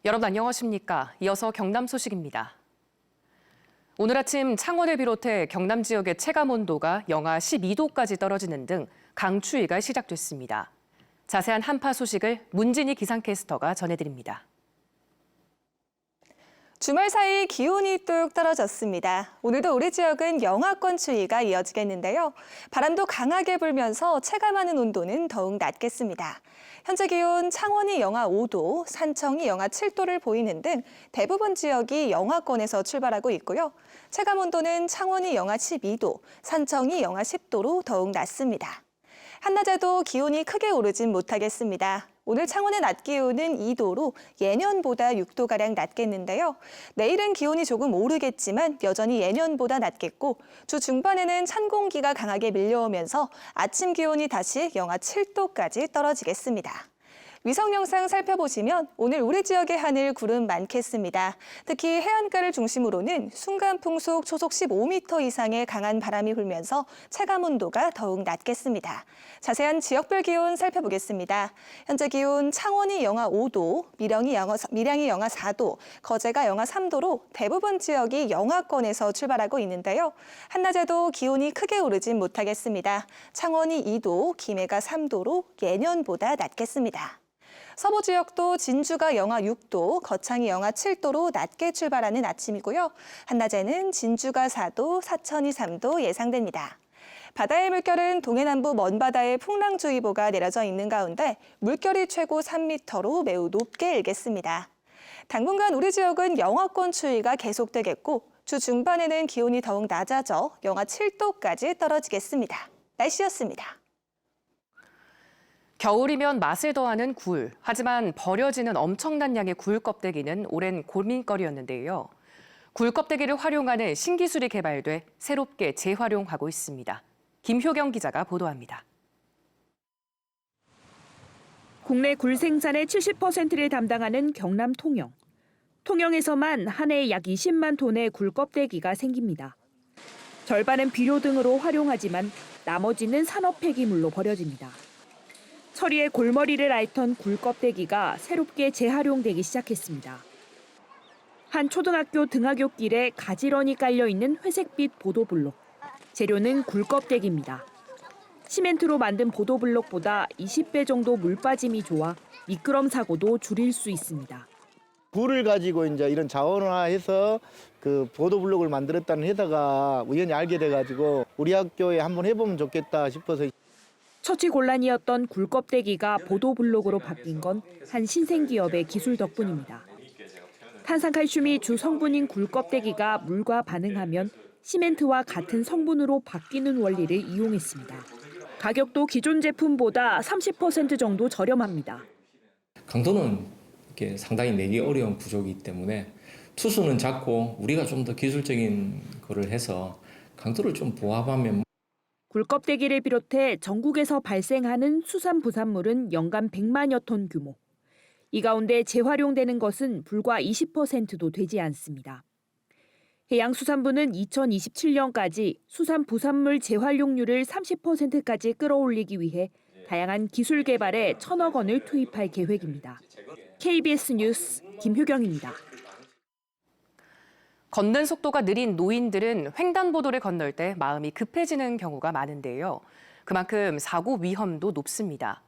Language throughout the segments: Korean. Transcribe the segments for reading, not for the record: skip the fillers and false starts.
여러분 안녕하십니까? 이어서 경남 소식입니다. 오늘 아침 창원을 비롯해 경남 지역의 체감온도가 영하 12도까지 떨어지는 등 강추위가 시작됐습니다. 자세한 한파 소식을 문진희 기상캐스터가 전해드립니다. 주말 사이 기온이 뚝 떨어졌습니다. 오늘도 우리 지역은 영하권 추위가 이어지겠는데요. 바람도 강하게 불면서 체감하는 온도는 더욱 낮겠습니다. 현재 기온 창원이 영하 5도, 산청이 영하 7도를 보이는 등 대부분 지역이 영하권에서 출발하고 있고요. 체감 온도는 창원이 영하 12도, 산청이 영하 10도로 더욱 낮습니다. 한낮에도 기온이 크게 오르진 못하겠습니다. 오늘 창원의 낮 기온은 2도로 예년보다 6도가량 낮겠는데요. 내일은 기온이 조금 오르겠지만 여전히 예년보다 낮겠고 주 중반에는 찬 공기가 강하게 밀려오면서 아침 기온이 다시 영하 7도까지 떨어지겠습니다. 위성 영상 살펴보시면 오늘 우리 지역의 하늘 구름 많겠습니다. 특히 해안가를 중심으로는 순간 풍속 초속 15m 이상의 강한 바람이 불면서 체감 온도가 더욱 낮겠습니다. 자세한 지역별 기온 살펴보겠습니다. 현재 기온 창원이 영하 5도, 밀양이 영하 4도, 거제가 영하 3도로 대부분 지역이 영하권에서 출발하고 있는데요. 한낮에도 기온이 크게 오르진 못하겠습니다. 창원이 2도, 김해가 3도로 예년보다 낮겠습니다. 서부 지역도 진주가 영하 6도, 거창이 영하 7도로 낮게 출발하는 아침이고요. 한낮에는 진주가 4도, 사천이 3도 예상됩니다. 바다의 물결은 동해남부 먼바다에 풍랑주의보가 내려져 있는 가운데 물결이 최고 3m로 매우 높게 일겠습니다. 당분간 우리 지역은 영하권 추위가 계속되겠고 주 중반에는 기온이 더욱 낮아져 영하 7도까지 떨어지겠습니다. 날씨였습니다. 겨울이면 맛을 더하는 굴. 하지만 버려지는 엄청난 양의 굴 껍데기는 오랜 고민거리였는데요. 굴 껍데기를 활용하는 신기술이 개발돼 새롭게 재활용하고 있습니다. 김효경 기자가 보도합니다. 국내 굴 생산의 70%를 담당하는 경남 통영. 통영에서만 한 해 약 20만 톤의 굴 껍데기가 생깁니다. 절반은 비료 등으로 활용하지만 나머지는 산업 폐기물로 버려집니다. 처리에 골머리를 앓던 굴 껍데기가 새롭게 재활용되기 시작했습니다. 한 초등학교 등하굣길에 가지런히 깔려있는 회색빛 보도블록. 재료는 굴 껍데기입니다. 시멘트로 만든 보도블록보다 20배 정도 물 빠짐이 좋아 미끄럼 사고도 줄일 수 있습니다. 굴을 가지고 이제 이런 자원화해서 그 보도블록을 만들었다는 회사가 우연히 알게 돼가지고 우리 학교에 한번 해보면 좋겠다 싶어서. 처치곤란이었던 굴 껍데기가 보도블록으로 바뀐 건 한 신생기업의 기술 덕분입니다. 탄산칼슘이 주 성분인 굴 껍데기가 물과 반응하면 시멘트와 같은 성분으로 바뀌는 원리를 이용했습니다. 가격도 기존 제품보다 30% 정도 저렴합니다. 강도는 이렇게 상당히 내기 어려운 구조이기 때문에 투수는 작고 우리가 좀 더 기술적인 거를 해서 강도를 좀 보완하면. 굴 껍데기를 비롯해 전국에서 발생하는 수산 부산물은 연간 100만여 톤 규모. 이 가운데 재활용되는 것은 불과 20%도 되지 않습니다. 해양수산부는 2027년까지 수산 부산물 재활용률을 30%까지 끌어올리기 위해 다양한 기술 개발에 1,000억 원을 투입할 계획입니다. KBS 뉴스 김효경입니다. 걷는 속도가 느린 노인들은 횡단보도를 건널 때 마음이 급해지는 경우가 많은데요. 그만큼 사고 위험도 높습니다.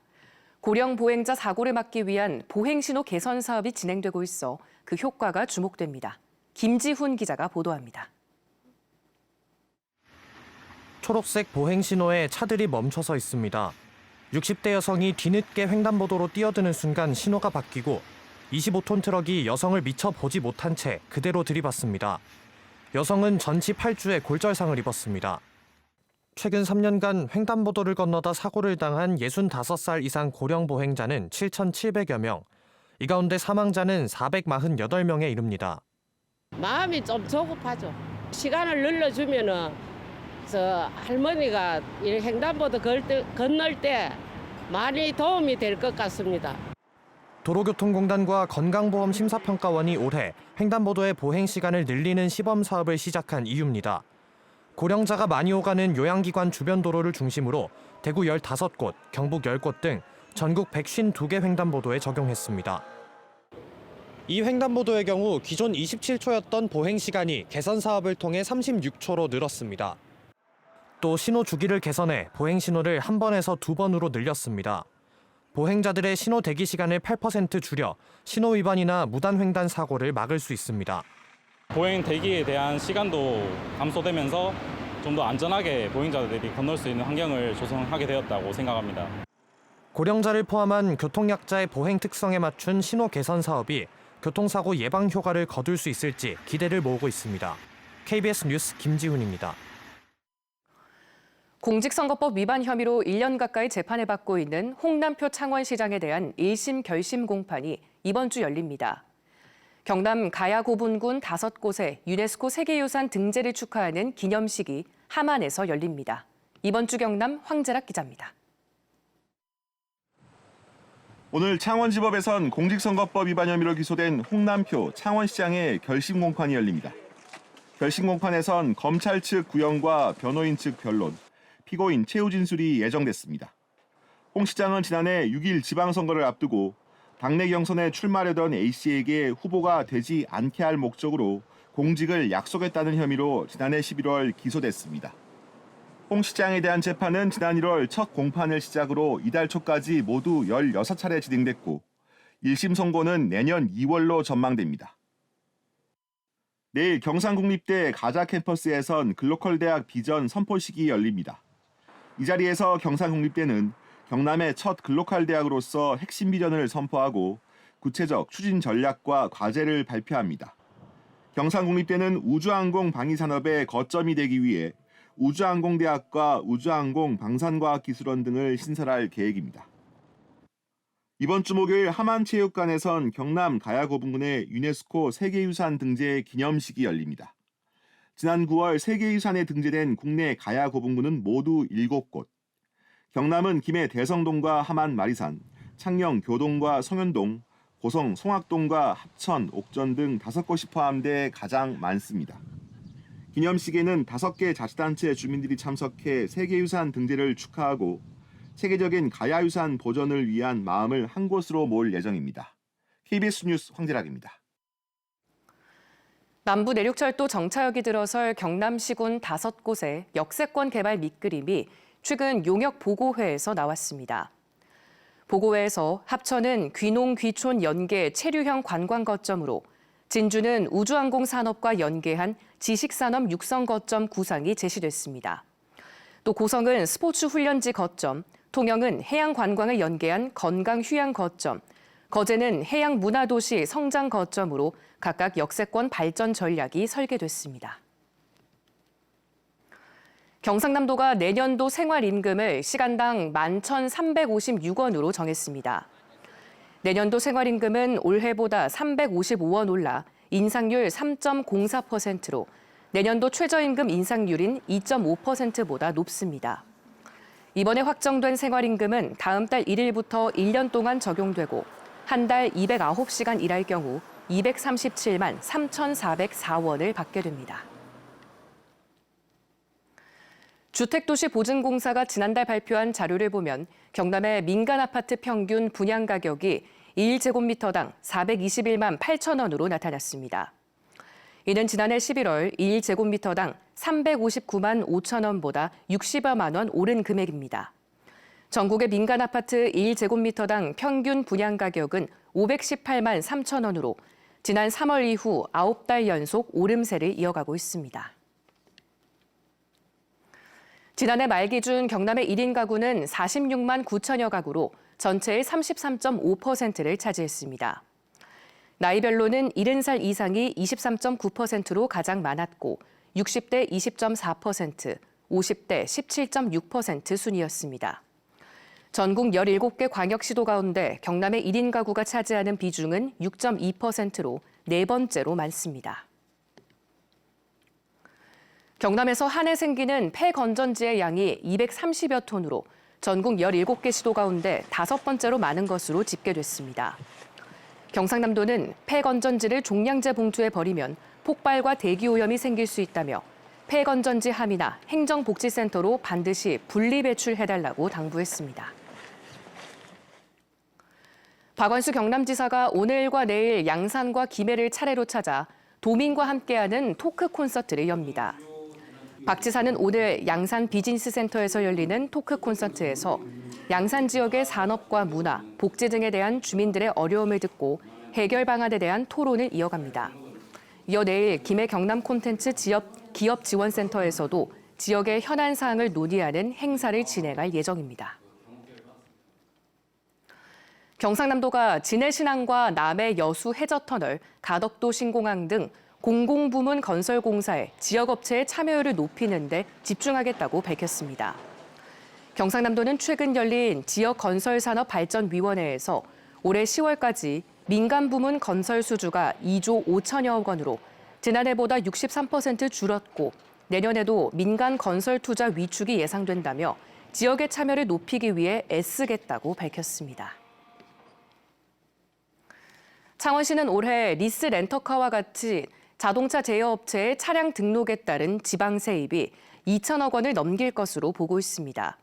고령 보행자 사고를 막기 위한 보행신호 개선 사업이 진행되고 있어 그 효과가 주목됩니다. 김지훈 기자가 보도합니다. 초록색 보행신호에 차들이 멈춰서 있습니다. 60대 여성이 뒤늦게 횡단보도로 뛰어드는 순간 신호가 바뀌고 25톤 트럭이 여성을 미처 보지 못한 채 그대로 들이받습니다. 여성은 전치 8주에 골절상을 입었습니다. 최근 3년간 횡단보도를 건너다 사고를 당한 65살 이상 고령 보행자는 7,700여 명, 이 가운데 사망자는 448명에 이릅니다. 마음이 좀 조급하죠. 시간을 늘려주면은 저 할머니가 이 횡단보도 건널 때 많이 도움이 될 것 같습니다. 도로교통공단과 건강보험심사평가원이 올해 횡단보도의 보행 시간을 늘리는 시범 사업을 시작한 이유입니다. 고령자가 많이 오가는 요양기관 주변 도로를 중심으로 대구 15곳, 경북 10곳 등 전국 152개 횡단보도에 적용했습니다. 이 횡단보도의 경우 기존 27초였던 보행 시간이 개선 사업을 통해 36초로 늘었습니다. 또 신호 주기를 개선해 보행 신호를 한 번에서 두 번으로 늘렸습니다. 보행자들의 신호 대기 시간을 8% 줄여 신호 위반이나 무단 횡단 사고를 막을 수 있습니다. 보행 대기에 대한 시간도 감소되면서 좀 더 안전하게 보행자들이 건널 수 있는 환경을 조성하게 되었다고 생각합니다. 고령자를 포함한 교통약자의 보행 특성에 맞춘 신호 개선 사업이 교통사고 예방 효과를 거둘 수 있을지 기대를 모으고 있습니다. KBS 뉴스 김지훈입니다. 공직선거법 위반 혐의로 1년 가까이 재판을 받고 있는 홍남표 창원시장에 대한 1심 결심 공판이 이번 주 열립니다. 경남 가야고분군 5곳의 유네스코 세계유산 등재를 축하하는 기념식이 함안에서 열립니다. 이번 주 경남 황재락 기자입니다. 오늘 창원지법에선 공직선거법 위반 혐의로 기소된 홍남표 창원시장의 결심 공판이 열립니다. 결심 공판에선 검찰 측 구형과 변호인 측 변론, 피고인 최후 진술이 예정됐습니다. 홍 시장은 지난해 6일 지방선거를 앞두고 당내 경선에 출마하려던 A씨에게 후보가 되지 않게 할 목적으로 공직을 약속했다는 혐의로 지난해 11월 기소됐습니다. 홍 시장에 대한 재판은 지난 1월 첫 공판을 시작으로 이달 초까지 모두 16차례 진행됐고 1심 선고는 내년 2월로 전망됩니다. 내일 경상국립대 가자 캠퍼스에선 글로컬 대학 비전 선포식이 열립니다. 이 자리에서 경상국립대는 경남의 첫 글로컬 대학으로서 핵심 비전을 선포하고 구체적 추진 전략과 과제를 발표합니다. 경상국립대는 우주항공 방위산업의 거점이 되기 위해 우주항공대학과 우주항공방산과학기술원 등을 신설할 계획입니다. 이번 주 목요일 함안체육관에선 경남 가야고분군의 유네스코 세계유산 등재 기념식이 열립니다. 지난 9월 세계유산에 등재된 국내 가야고분군은 모두 7곳. 경남은 김해 대성동과 함안 마리산, 창녕 교동과 성현동, 고성 송악동과 합천, 옥전 등 5곳이 포함돼 가장 많습니다. 기념식에는 5개 자치단체 주민들이 참석해 세계유산 등재를 축하하고 세계적인 가야유산 보존을 위한 마음을 한 곳으로 모을 예정입니다. KBS 뉴스 황재락입니다. 남부 내륙철도 정차역이 들어설 경남시군 5곳의 역세권 개발 밑그림이 최근 용역보고회에서 나왔습니다. 보고회에서 합천은 귀농 귀촌 연계 체류형 관광 거점으로 진주는 우주항공 산업과 연계한 지식산업 육성 거점 구상이 제시됐습니다. 또 고성은 스포츠 훈련지 거점, 통영은 해양 관광을 연계한 건강 휴양 거점, 거제는 해양 문화도시 성장 거점으로 각각 역세권 발전 전략이 설계됐습니다. 경상남도가 내년도 생활임금을 시간당 11,356원으로 정했습니다. 내년도 생활임금은 올해보다 355원 올라 인상률 3.04%로 내년도 최저임금 인상률인 2.5%보다 높습니다. 이번에 확정된 생활임금은 다음 달 1일부터 1년 동안 적용되고 한 달 209시간 일할 경우 237만 3,404원을 받게 됩니다. 주택도시보증공사가 지난달 발표한 자료를 보면 경남의 민간 아파트 평균 분양 가격이 1제곱미터당 421만 8천 원으로 나타났습니다. 이는 지난해 11월 1제곱미터당 359만 5천 원보다 60여만 원 오른 금액입니다. 전국의 민간 아파트 1제곱미터당 평균 분양 가격은 518만 3천 원으로 지난 3월 이후 9달 연속 오름세를 이어가고 있습니다. 지난해 말 기준 경남의 1인 가구는 46만 9천여 가구로 전체의 33.5%를 차지했습니다. 나이별로는 70살 이상이 23.9%로 가장 많았고 60대 20.4%, 50대 17.6% 순이었습니다. 전국 17개 광역시도 가운데 경남의 1인 가구가 차지하는 비중은 6.2%로 네 번째로 많습니다. 경남에서 한 해 생기는 폐건전지의 양이 230여 톤으로 전국 17개 시도 가운데 5번째로 많은 것으로 집계됐습니다. 경상남도는 폐건전지를 종량제 봉투에 버리면 폭발과 대기오염이 생길 수 있다며 폐건전지 함이나 행정복지센터로 반드시 분리 배출해달라고 당부했습니다. 박원순 경남지사가 오늘과 내일 양산과 김해를 차례로 찾아 도민과 함께하는 토크 콘서트를 엽니다. 박 지사는 오늘 양산 비즈니스센터에서 열리는 토크 콘서트에서 양산 지역의 산업과 문화, 복지 등에 대한 주민들의 어려움을 듣고 해결 방안에 대한 토론을 이어갑니다. 이어 내일 김해 경남 콘텐츠 기업 지원센터에서도 지역의 현안 사항을 논의하는 행사를 진행할 예정입니다. 경상남도가 진해신항과 남해 여수 해저터널, 가덕도 신공항 등 공공부문 건설 공사에 지역업체의 참여율을 높이는 데 집중하겠다고 밝혔습니다. 경상남도는 최근 열린 지역건설산업발전위원회에서 올해 10월까지 민간부문 건설 수주가 2조 5천여억 원으로 지난해보다 63% 줄었고 내년에도 민간 건설 투자 위축이 예상된다며 지역의 참여를 높이기 위해 애쓰겠다고 밝혔습니다. 창원시는 올해 리스 렌터카와 같이 자동차 제어업체의 차량 등록에 따른 지방 세입이 2천억 원을 넘길 것으로 보고 있습니다.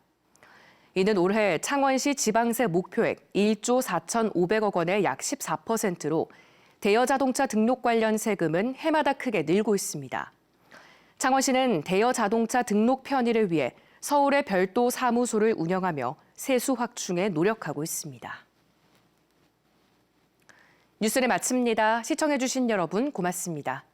이는 올해 창원시 지방세 목표액 1조 4,500억 원의 약 14%로 대여 자동차 등록 관련 세금은 해마다 크게 늘고 있습니다. 창원시는 대여 자동차 등록 편의를 위해 서울에 별도 사무소를 운영하며 세수 확충에 노력하고 있습니다. 뉴스를 마칩니다. 시청해주신 여러분 고맙습니다.